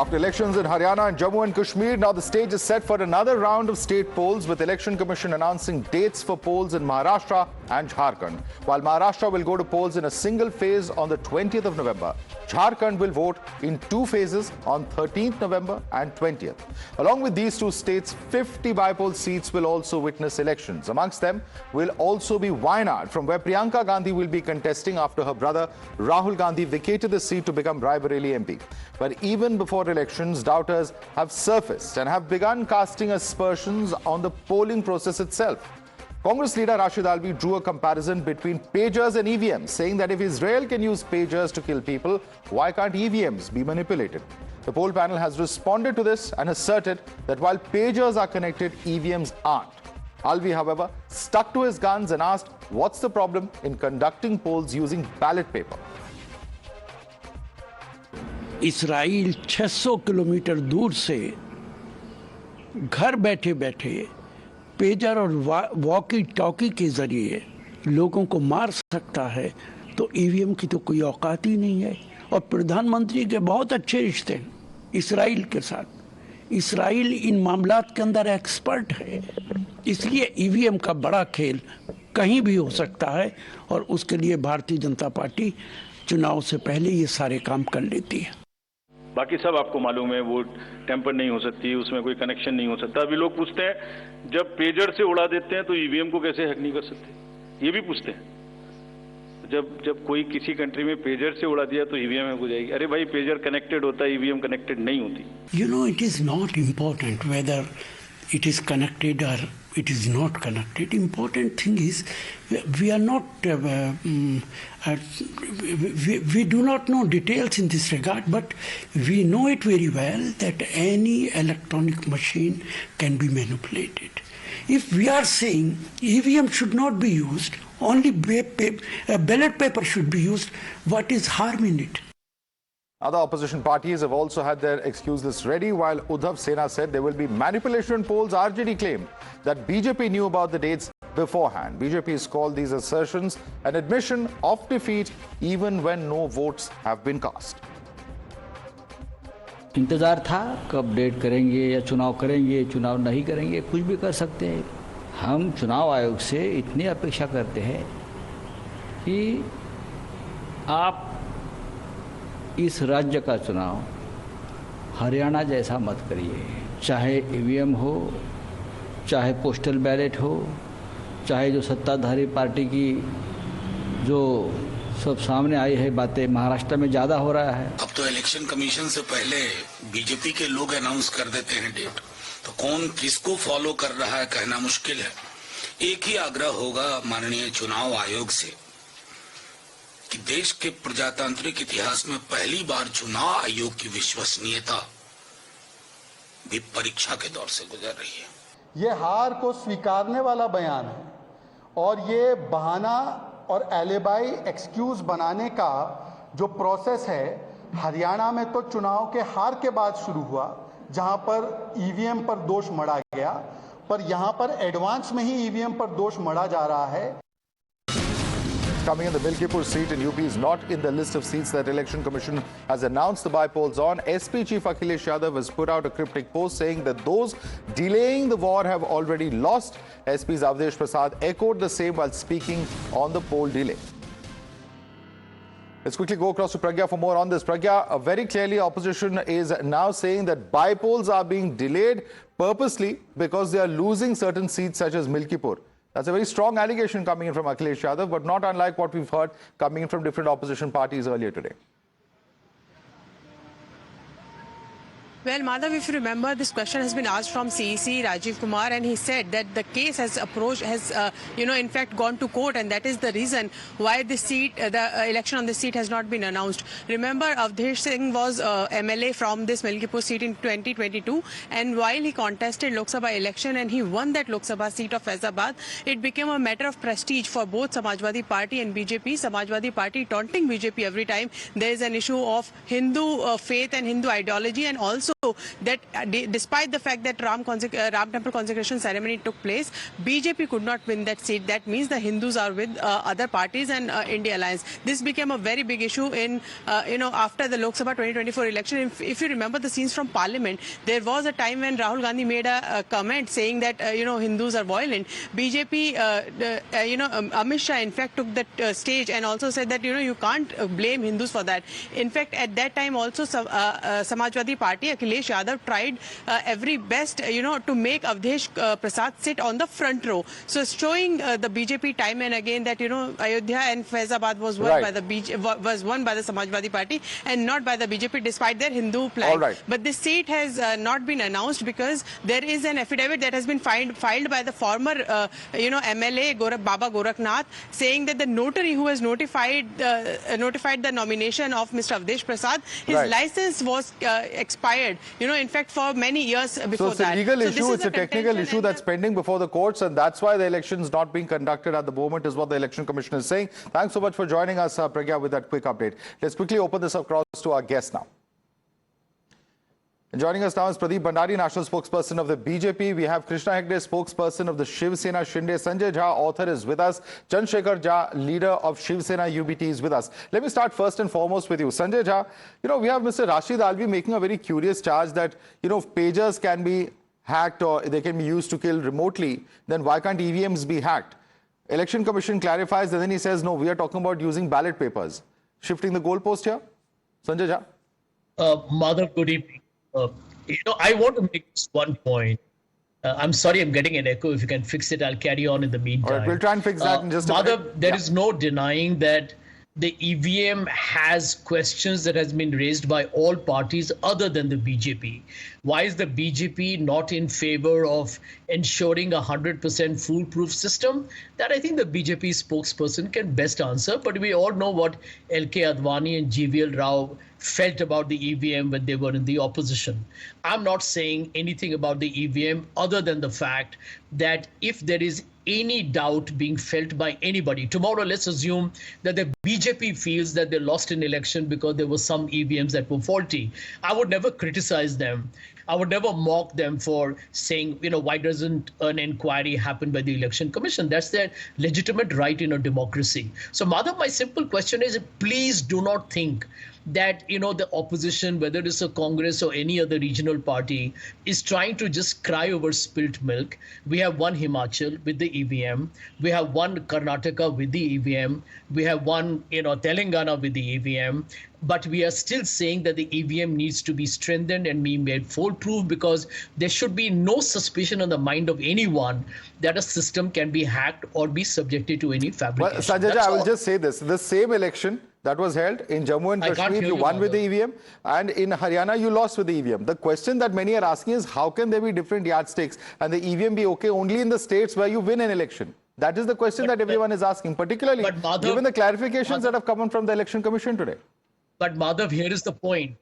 After elections in Haryana and Jammu and Kashmir, now the stage is set for another round of state polls, with Election Commission announcing dates for polls in Maharashtra and Jharkhand. While Maharashtra will go to polls in a single phase on the 20th of November, Jharkhand will vote in two phases on 13th November and 20th. Along with these two states, 50 by-poll seats will also witness elections. Amongst them will also be Wayanad, from where Priyanka Gandhi will be contesting after her brother Rahul Gandhi vacated the seat to become Raebareli MP. But even before elections, doubters have surfaced and have begun casting aspersions on the polling process itself. Congress leader Rashid Alvi drew a comparison between pagers and EVMs, saying that if Israel can use pagers to kill people, why can't EVMs be manipulated? The poll panel has responded to this and asserted that while pagers are connected, EVMs aren't. Alvi, however, stuck to his guns and asked what's the problem in conducting polls using ballot paper. Israel 600 kilometre दूर से घर बैठे बैठे pager और walkie talkie के जरिए लोगों को मार सकता है, तो ईवीएम की तो कोई औकात ही नहीं है। और प्रधानमंत्री के बहुत अच्छे रिश्ते हैं इसराइल के साथ। इसराइल इन मामलात के अंदर एक्सपर्ट है, इसलिए ईवीएम का बड़ा खेल कहीं भी हो सकता है और उसके लिए भारतीय जनता पार्टी चुनाव से पहले ये सारे काम कर लेती है। बाकी सब आपको मालूम है, वो टेम्पर नहीं हो सकती, उसमें कोई कनेक्शन नहीं हो सकता। अभी लोग पूछते हैं जब पेजर से उड़ा देते हैं तो ईवीएम को कैसे हैक नहीं कर सकते, ये भी पूछते हैं। जब कोई किसी कंट्री में पेजर से उड़ा दिया तो ईवीएम हैक हो जाएगी। अरे भाई, पेजर कनेक्टेड होता है, ईवीएम कनेक्टेड नहीं होती। You know, it is not important whether it is connected or it is not connected. Important thing is we are not we do not know details in this regard, but we know it very well that any electronic machine can be manipulated. If we are saying EVM should not be used, only ballot paper should be used, what is harm in it? Other opposition parties have also had their excuse list ready. While Uddhav Sena said there will be manipulation in polls, RJD claimed that BJP knew about the dates beforehand. BJP has called these assertions an admission of defeat even when no votes have been cast. इंतज़ार था कब date करेंगे या चुनाव करेंगे, चुनाव नहीं करेंगे, कुछ भी कर सकते हैं। हम चुनाव आयोग से इतनी अपेक्षा करते हैं कि आप इस राज्य का चुनाव हरियाणा जैसा मत करिए। चाहे ईवीएम हो, चाहे पोस्टल बैलेट हो, चाहे जो सत्ताधारी पार्टी की जो सब सामने आई है बातें महाराष्ट्र में ज़्यादा हो रहा है। अब तो इलेक्शन कमीशन से पहले बीजेपी के लोग अनाउंस कर देते हैं डेट, तो कौन किसको फॉलो कर रहा है कहना मुश्किल है। एक ही आग्रह होगा माननीय चुनाव आयोग से कि देश के प्रजातांत्रिक इतिहास में पहली बार चुनाव आयोग की विश्वसनीयता भी परीक्षा के दौर से गुजर रही है। ये हार को स्वीकारने वाला बयान है और ये बहाना और एलिबाई एक्सक्यूज बनाने का जो प्रोसेस है, हरियाणा में तो चुनाव के हार के बाद शुरू हुआ, जहां पर ईवीएम पर दोष मढ़ा गया, पर यहां पर एडवांस में ही ईवीएम पर दोष मढ़ा जा रहा है। Coming in, the Milkipur seat in UP is not in the list of seats that Election Commission has announced the by-polls on. SP Chief Akhilesh Yadav has put out a cryptic post saying that those delaying the war have already lost. SP's Avdesh Prasad echoed the same while speaking on the poll delay. Let's quickly go across to Pragya for more on this. Pragya, very clearly opposition is now saying that by-polls are being delayed purposely because they are losing certain seats such as Milkipur. That's a very strong allegation coming in from Akhilesh Yadav, but not unlike what we've heard coming in from different opposition parties earlier today. Well, Madhav, if you remember, this question has been asked from CEC Rajiv Kumar, and he said that the case has in fact gone to court, and that is the reason why the seat, the election on this seat has not been announced. Remember, Avdesh Singh was MLA from this Milkipur seat in 2022, and while he contested Lok Sabha election and he won that Lok Sabha seat of Faizabad, it became a matter of prestige for both Samajwadi Party and BJP. Samajwadi Party taunting BJP every time there is an issue of Hindu faith and Hindu ideology, and also that despite the fact that Ram Temple consecration ceremony took place, BJP could not win that seat. That means the Hindus are with other parties and India Alliance. This became a very big issue in, after the Lok Sabha 2024 election. If you remember the scenes from Parliament, there was a time when Rahul Gandhi made a comment saying that, Hindus are violent. BJP, Amit Shah, in fact, took that stage and also said that, you can't blame Hindus for that. In fact, at that time also, Samajwadi Party, Akhilesh Yadav tried every best, to make Avdesh Prasad sit on the front row. So showing the BJP time and again that, Ayodhya and Faizabad was won by the Samajwadi Party and not by the BJP despite their Hindu plan. But this seat has not been announced because there is an affidavit that has been filed by the former, MLA Baba Gorakhnath saying that the notary who has notified the nomination of Mr. Avdesh Prasad, his license was expired. In fact, for many years before that. So it's a legal issue, it's a technical issue that's pending before the courts, and that's why the election is not being conducted at the moment, is what the Election Commission is saying. Thanks so much for joining us, Pragya, with that quick update. Let's quickly open this across to our guest now. And joining us now is Pradeep Bhandari, national spokesperson of the BJP. We have Krishna Hegde, spokesperson of the Shiv Sena Shinde. Sanjay Jha, author, is with us. Chandra Sekhar Jha, leader of Shiv Sena UBT, is with us. Let me start first and foremost with you. Sanjay Jha, we have Mr. Rashid Alvi making a very curious charge that, if pagers can be hacked or they can be used to kill remotely, then why can't EVMs be hacked? Election Commission clarifies and then he says, no, we are talking about using ballot papers. Shifting the goalpost here? Sanjay Jha? Madhav, good evening. I want to make this one point. I'm sorry I'm getting an echo. If you can fix it, I'll carry on in the meantime. All right, we'll try and fix that in just a minute. Madhav, there is no denying that the EVM has questions that has been raised by all parties other than the BJP. Why is the BJP not in favor of ensuring 100% foolproof system? That I think the BJP spokesperson can best answer. But we all know what LK Advani and GVL Rao felt about the EVM when they were in the opposition. I'm not saying anything about the EVM other than the fact that if there is any doubt being felt by anybody, tomorrow let's assume that the BJP feels that they lost an election because there were some EVMs that were faulty. I would never criticize them. I would never mock them for saying, why doesn't an inquiry happen by the Election Commission? That's their legitimate right in a democracy. So, Madhav, my simple question is, please do not think that, the opposition, whether it's a Congress or any other regional party, is trying to just cry over spilt milk. We have one Himachal with the EVM. We have one Karnataka with the EVM. We have one, Telangana with the EVM. But we are still saying that the EVM needs to be strengthened and be made foolproof because there should be no suspicion on the mind of anyone that a system can be hacked or be subjected to any fabrication. Well, Sanjay Jha, I will just say this. The same election that was held in Jammu and Kashmir, you won with the EVM, and in Haryana, you lost with the EVM. The question that many are asking is, how can there be different yardsticks and the EVM be okay only in the states where you win an election? That is the question that everyone is asking, particularly given the clarifications that have come from the Election Commission today. But Madhav, here is the point.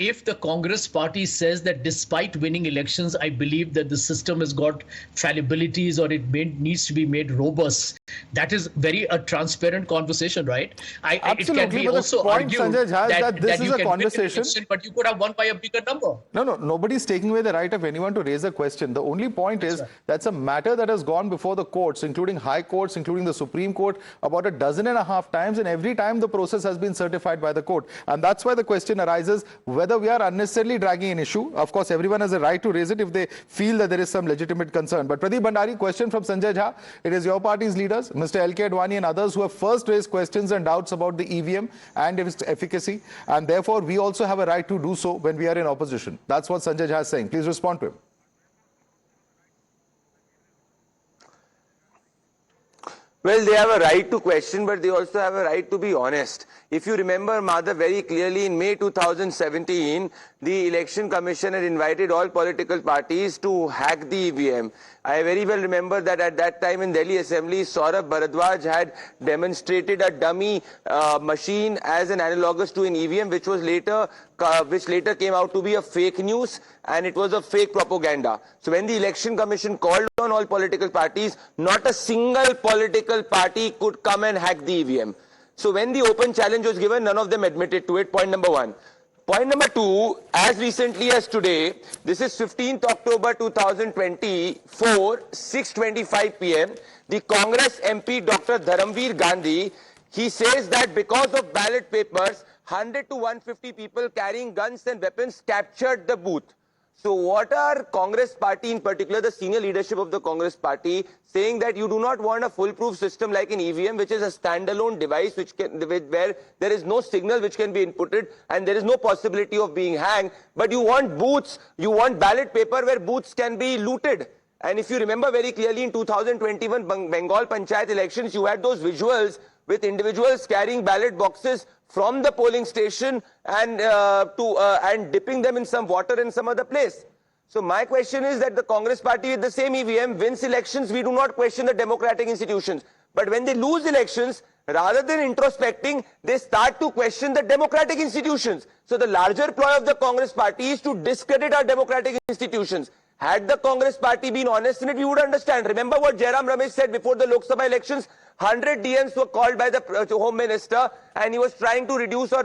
If the Congress party says that despite winning elections, I believe that the system has got fallibilities or it needs to be made robust, that is a transparent conversation, right? Absolutely, it can be but also the point, argued Sanjay Jha, that this is a conversation. Election, but you could have won by a bigger number. No, nobody's taking away the right of anyone to raise a question. The only point is that's a matter that has gone before the courts, including high courts, including the Supreme Court, about 12.5 times, and every time the process has been certified by the court. And that's why the question arises, whether we are unnecessarily dragging an issue. Of course, everyone has a right to raise it if they feel that there is some legitimate concern. But Pradeep Bhandari, question from Sanjay Jha. It is your party's leaders, Mr. LK Advani and others, who have first raised questions and doubts about the EVM and its efficacy. And therefore, we also have a right to do so when we are in opposition. That's what Sanjay Jha is saying. Please respond to him. Well, they have a right to question, but they also have a right to be honest. If you remember, Madhav, very clearly in May 2017, the Election Commission had invited all political parties to hack the EVM. I very well remember that at that time in Delhi Assembly, Saurabh Bharadwaj had demonstrated a dummy machine as an analogous to an EVM, which later came out to be a fake news, and it was a fake propaganda. So when the Election Commission called on all political parties, not a single political party could come and hack the EVM. So when the open challenge was given, none of them admitted to it, point number one. point number 2, as recently as today, this is 15th October 2024, 6:25 p.m. The Congress MP Dr. Dharamveer Gandhi, he says that because of ballot papers, 100 to 150 people carrying guns and weapons captured the booth. So what are Congress party, in particular the senior leadership of the Congress party, saying that you do not want a foolproof system like an EVM, which is a standalone device where there is no signal which can be inputted and there is no possibility of being hanged, but you want booths, you want ballot paper where booths can be looted. And if you remember very clearly, in 2021 Bengal Panchayat elections, you had those visuals with individuals carrying ballot boxes from the polling station and and dipping them in some water in some other place. So my question is that the Congress party with the same EVM wins elections. We do not question the democratic institutions. But when they lose elections, rather than introspecting, they start to question the democratic institutions. So the larger ploy of the Congress party is to discredit our democratic institutions. Had the Congress party been honest in it, we would understand. Remember what Jairam Ramesh said before the Lok Sabha elections? 100 DMs were called by the Home Minister and he was trying to reduce or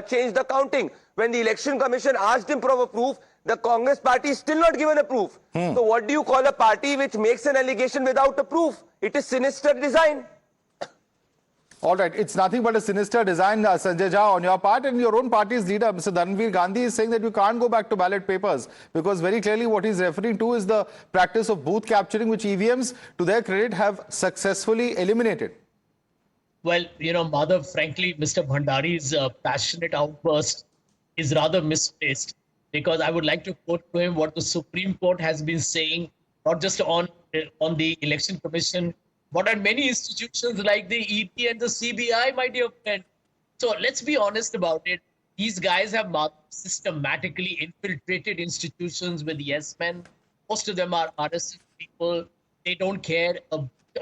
change the counting. When the Election Commission asked him for a proof, the Congress party is still not given a proof. So what do you call a party which makes an allegation without a proof? It is sinister design. All right, it's nothing but a sinister design, Sanjay Jha, on your part, and your own party's leader, Mr. Dharamveer Gandhi, is saying that you can't go back to ballot papers because very clearly what he's referring to is the practice of booth capturing, which EVMs, to their credit, have successfully eliminated. Well, Madhav, frankly, Mr. Bhandari's passionate outburst is rather misplaced, because I would like to quote to him what the Supreme Court has been saying, not just on the Election Commission, but on many institutions like the ET and the CBI, my dear friend. So let's be honest about it. These guys have systematically infiltrated institutions with yes men. Most of them are RSS people. They don't care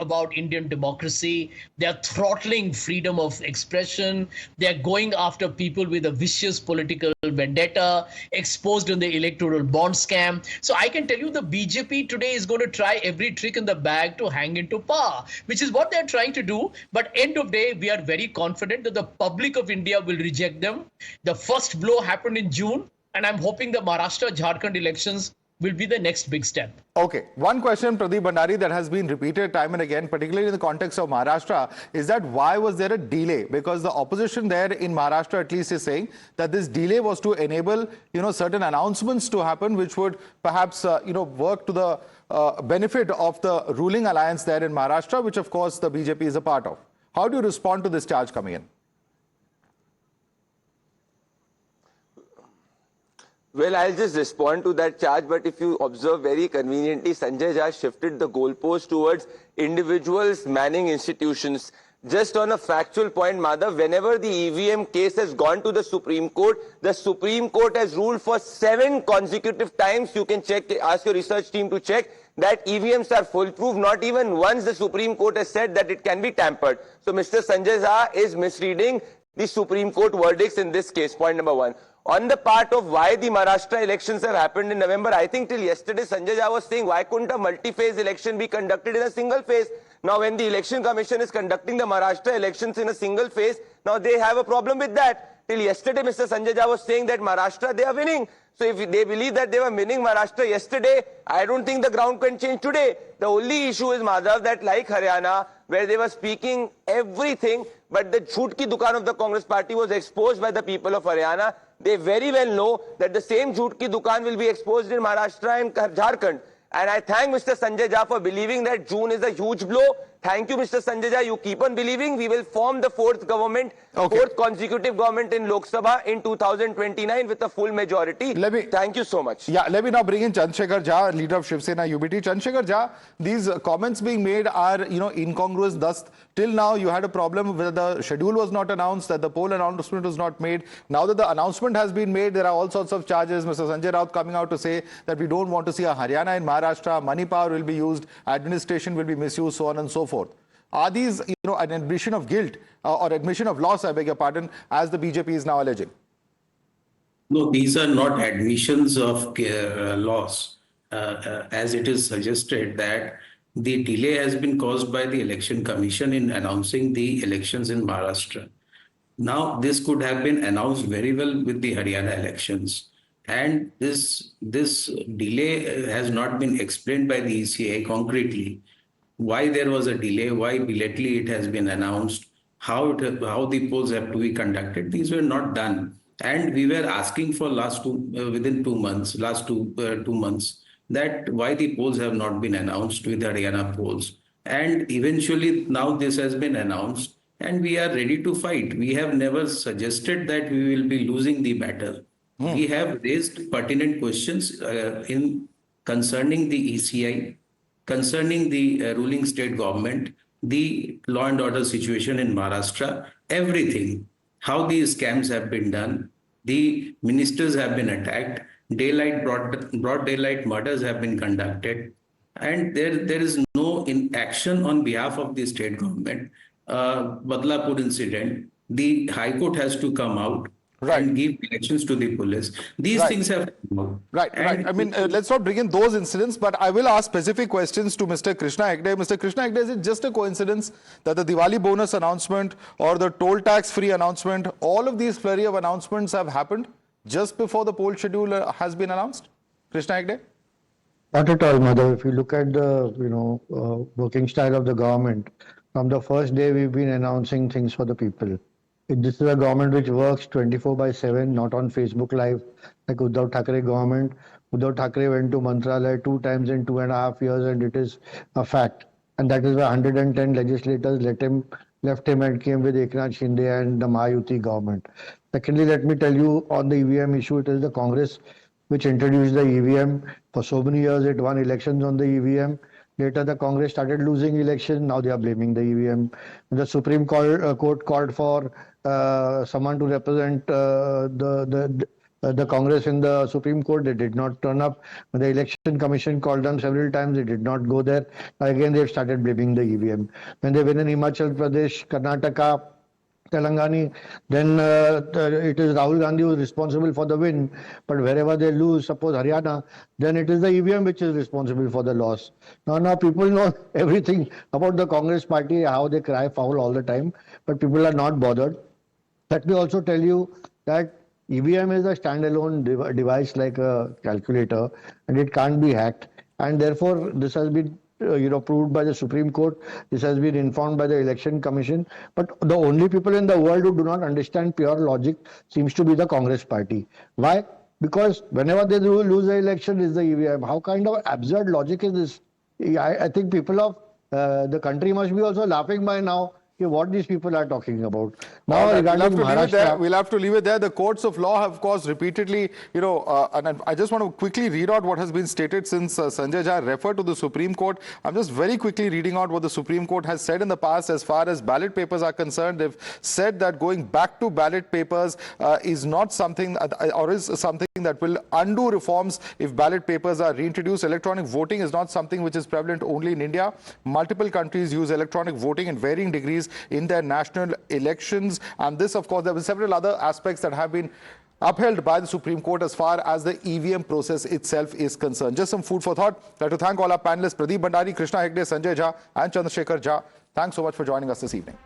about Indian democracy. They are throttling freedom of expression. They are going after people with a vicious political vendetta, exposed in the electoral bond scam. So I can tell you the BJP today is going to try every trick in the bag to hang into power, which is what they're trying to do. But end of day, we are very confident that the public of India will reject them. The first blow happened in June, and I'm hoping the Maharashtra Jharkhand elections will be the next big step. Okay. One question, Pradeep Bhandari, that has been repeated time and again, particularly in the context of Maharashtra, is that why was there a delay? Because the opposition there in Maharashtra at least is saying that this delay was to enable, certain announcements to happen, which would perhaps, work to the benefit of the ruling alliance there in Maharashtra, which of course the BJP is a part of. How do you respond to this charge coming in? Well, I'll just respond to that charge, but if you observe very conveniently, Sanjay Jha shifted the goalpost towards individuals manning institutions. Just on a factual point, Madhav, whenever the EVM case has gone to the Supreme Court has ruled for 7 consecutive times. You can check, ask your research team to check, that EVMs are foolproof. Not even once the Supreme Court has said that it can be tampered. So Mr. Sanjay Jha is misreading the Supreme Court verdicts in this case, point number 1. On the part of why the Maharashtra elections have happened in November, I think till yesterday Sanjay Jha was saying, why couldn't a multi-phase election be conducted in a single phase? Now when the Election Commission is conducting the Maharashtra elections in a single phase, now they have a problem with that. Till yesterday Mr. Sanjay Jha was saying that Maharashtra, they are winning. So if they believe that they were winning Maharashtra yesterday, I don't think the ground can change today. The only issue is, Madhav, that like Haryana, where they were speaking everything, but the jhoot ki dukaan of the Congress party was exposed by the people of Haryana. They very well know that the same jhoot ki dukaan will be exposed in Maharashtra and Jharkhand. And I thank Mr. Sanjay Jha for believing that June is a huge blow. Thank you, Mr. Sanjay Jha. You keep on believing. We will form the fourth consecutive government in Lok Sabha in 2029 with a full majority. Thank you so much. Yeah, let me now bring in Chandra Sekhar Jha, leader of Shiv Sena UBT. Chandra Sekhar Jha, these comments being made are, incongruous. Thus, till now, you had a problem where the schedule was not announced, that the poll announcement was not made. Now that the announcement has been made, there are all sorts of charges. Mr. Sanjay Raut coming out to say that we don't want to see a Haryana in Maharashtra, money power will be used, administration will be misused, so on and so forth. Are these, an admission of guilt or admission of loss, I beg your pardon, as the BJP is now alleging? No, these are not admissions of loss. As it is suggested that the delay has been caused by the Election Commission in announcing the elections in Maharashtra. Now, this could have been announced very well with the Haryana elections. And this delay has not been explained by the ECI concretely. Why there was a delay, why belatedly it has been announced, how the polls have to be conducted. These were not done. And we were asking for within 2 months, last two months, that why the polls have not been announced with Haryana polls. And eventually now this has been announced and we are ready to fight. We have never suggested that we will be losing the battle. We have raised pertinent questions in concerning the ECI, concerning the ruling state government, the law and order situation in Maharashtra, everything, how these scams have been done, the ministers have been attacked, broad daylight murders have been conducted, and there is no action on behalf of the state government. Badlapur incident, the High Court has to come out and give elections to the police. These things have come out. Right. I mean, let's not bring in those incidents, but I will ask specific questions to Mr. Krishna Hegde. Mr. Krishna Hegde, is it just a coincidence that the Diwali bonus announcement or the toll tax free announcement, all of these flurry of announcements have happened just before the poll schedule has been announced? Krishna Hegde? Not at all, Madhav. If you look at the working style of the government, from the first day we've been announcing things for the people. This is a government which works 24/7, not on Facebook Live like Uddhav Thackeray government. Uddhav Thackeray went to Mantralaya 2 times in 2.5 years, and it is a fact. And that is why 110 legislators left him and came with Eknath Shinde and the Mahayuti government. Secondly, let me tell you on the EVM issue, it is the Congress which introduced the EVM. For so many years, it won elections on the EVM. Later, the Congress started losing elections. Now they are blaming the EVM. The Supreme Court called for someone to represent the Congress in the Supreme Court. They did not turn up. When the Election Commission called them several times, they did not go there. Again, they've started blaming the EVM. When they win in Himachal Pradesh, Karnataka, Telangana, then it is Rahul Gandhi who is responsible for the win. But wherever they lose, suppose Haryana, then it is the EVM which is responsible for the loss. Now people know everything about the Congress party, how they cry foul all the time, but people are not bothered. Let me also tell you that EVM is a standalone device like a calculator, and it can't be hacked. And therefore, this has been proved by the Supreme Court. This has been informed by the Election Commission. But the only people in the world who do not understand pure logic seems to be the Congress party. Why? Because whenever they lose the election, is the EVM. How kind of absurd logic is this? I think people of the country must be also laughing by now what these people are talking about. Now, regarding Maharashtra, we'll have to leave it there. The courts of law have, of course, repeatedly, and I just want to quickly read out what has been stated since Sanjay Jha referred to the Supreme Court. I'm just very quickly reading out what the Supreme Court has said in the past as far as ballot papers are concerned. They've said that going back to ballot papers is not something, or is something that will undo reforms if ballot papers are reintroduced. Electronic voting is not something which is prevalent only in India. Multiple countries use electronic voting in varying degrees in their national elections, and this, of course, there were several other aspects that have been upheld by the Supreme Court as far as the EVM process itself is concerned. Just some food for thought. I'd like to thank all our panelists, Pradeep Bhandari, Krishna Hegde, Sanjay Jha and Chandra Sekhar Jha. Thanks so much for joining us this evening.